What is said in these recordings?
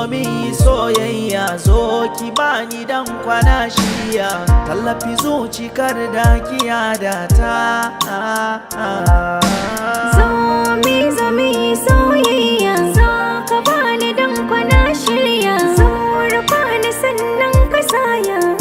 mi soyayya zo ki bani dan kwana shirya tallafi zuci kar da kiya da ta zo mi soyayya zo ka bani dan kwana shirya zo rufa ni sannan ka saya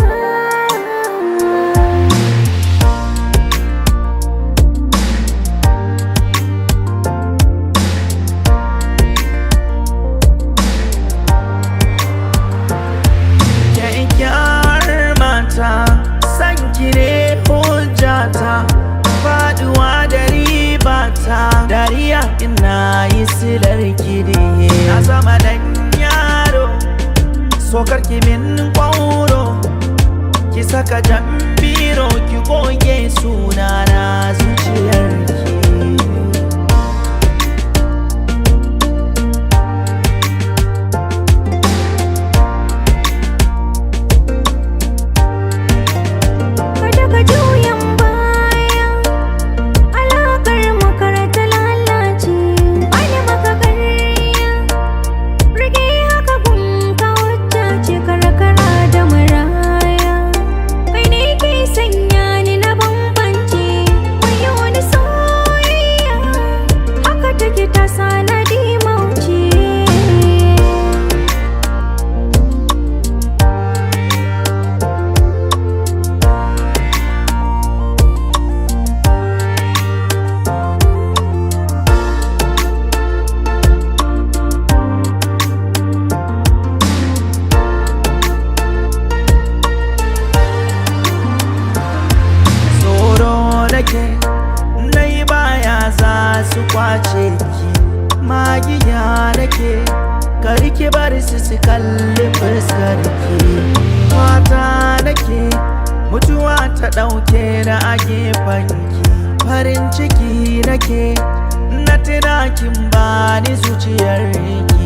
san kire hujjata faduwa da ribata dariya ina yi silar kiri na zama dan yaro sokar ki min kwauro ki saka jambiro ki goge sunana zuciyar nai baya za su kwace ki magiya nake kar ki bar su kalli fuskar ki mata nake mutuwa ta dauke na a gefen ki farin ciki nake na tuna kin bani zuciyar ki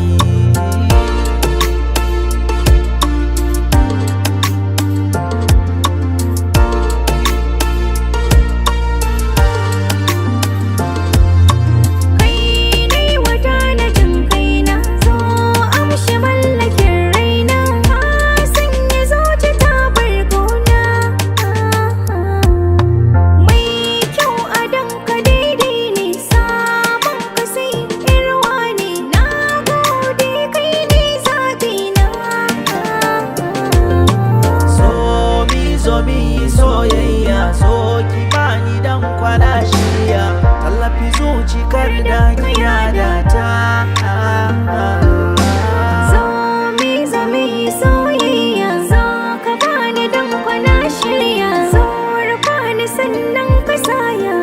soyayya so ki bani dan kwana shirya tallafi zuci kar da kiya da ta zo mi soyayya zo ka bani dan kwana shirya zo rufa ni sannan ka saya